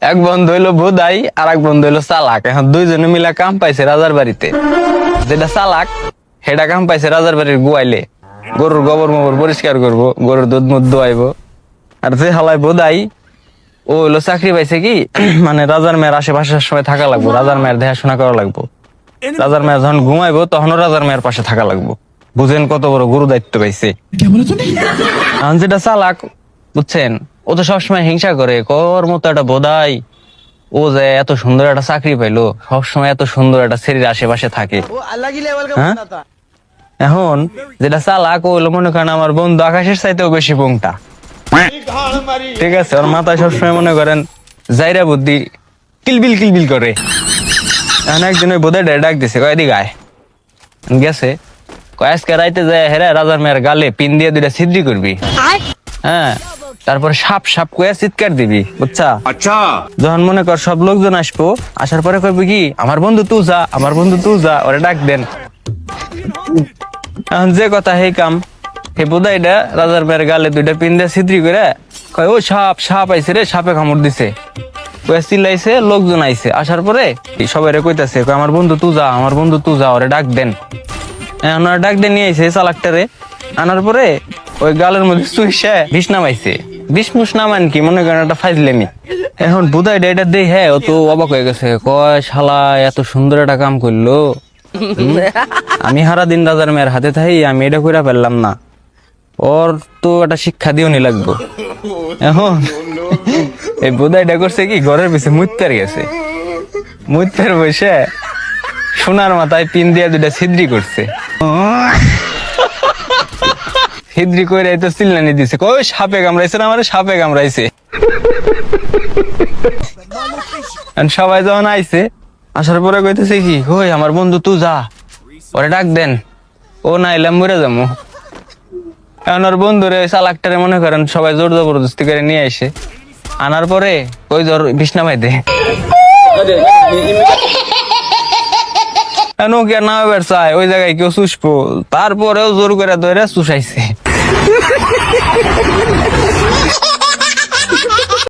এক বন্ধু হইলো বোধাই আর এক বন্ধু হইলো চালাক। এখন দুইজনে মিলা কাম পাইছে রাজার বাড়িতে। যেটা চালাক সেটা কাম পাইছে রাজার বাড়ির গোয়াইলে, গরুর গোবর মোবর পরিষ্কার করবো, গরুর দুধ মুধ দোয়াইবো। আর যে হালায় বোধাই ও হইলো চাকরি পাইছে কি মানে রাজার মেয়ের আশেপাশের সময় থাকা লাগবো, রাজার মেয়ের দেখাশোনা করা লাগবো। রাজার মেয়ের যখন ঘুমাইবো তখনও রাজার মেয়ের পাশে থাকা লাগবো। বুঝেন কত বড় গুরু দায়িত্ব পাইছে। এখন যেটা চালাক বুঝছেন, ও তো সবসময় হিংসা করে, কর মতো একটা বোধাই ও যে এত সুন্দর একটা চাকরি পাইলো, সবসময় এত সুন্দর একটা ছেলের আশেপাশে থাকে। হ্যাঁ? এখন যেটা চালাক ও হলো মনে করেন আমার বন্ধু আকাশের চাইতেও বেশি পোংটা। ঠিক আছে, ওর মাথায় সবসময় মনে করেন জাইরা বুদ্ধি কিলবিল কিলবিল করে। এখন একদিন ওই বোধাই ডাক দিছে, কয় এদিকে আয়। গেছে, কয় আজকে রাইতে যায় হেরা রাজার মেয়ের গালে পিন দিয়ে দুইটা ছিদ্রি করবি। হ্যাঁ, তারপরে সাপ সাপ কয়ে চিৎকার দিবি, বুঝছা? अच्छा যখন মনে কর সব লোকজন আসবো, আসার পরে কইবি কি আমার বন্ধু তুই যা, আমার বন্ধু তুই যা, ওরে ডাক দেন। এখন যে কথা হেই কাম, হে বোধাইটা রাজার মেয়ের গালে দুইটা পিন দিয়ে ছিদ্রি করে কয় ও সাপ সাপ আইছে রে, সাপে কামড় দিছে। কয়ে চিল্লাইছে, লোকজন আইছে, আসার পরে সবাই কইতাছে আমার বন্ধু তুই যা, আমার বন্ধু তুই যা, ওরে ডাক দেন। এখন ওরা ডাক দিয়ে নিয়ে আইছে চালাকটারে। আনার পরে ওই গালের মধ্যে চুইসে বিষ নামাইছে। বিষ মুষ নামান কি মনে করেন একটা ফাইজলেমি। এখন বুধাই এটা দেই, হ্যাঁ ও তো অবাক হয়ে গেছে, কয় শালা এত সুন্দর একটা কাম করলো। আমি সারা দিন রাজার মেয়ের হাতে থাই, আমি এটা কইরা পারলাম না, ওর তো একটা শিক্ষা দিও নি লাগবো। এখন এই বুধাইটা করছে কি ঘরের পিছে মুইতার গেছে, মুইতার বসে সোনার মাথায় পিন দিয়ে দুটা ছিদ্রি করছে। ছিদ্রি করে তো চিল্লানি দিছে, কই সাপে কামড়াইছে না, আমারে সাপে কামড়াইছে। সবাই যখন আইছে, আসার পরে কইতেছে কি কই আমার বন্ধু তুই যা, ওরে ডাক দেন, ও না এলাম মরে যাবো। এখন ওর বন্ধুরে চালাকটারে মনে করেন সবাই জোর জবরদস্তি করে নিয়ে আসে। আনার পরে ওই জ্বর বিছনা পাইতে নোকিয়া না এবার চায় ওই জায়গায় কেউ চুষবো, তারপরেও জোর করে ধরে চুষাইছে।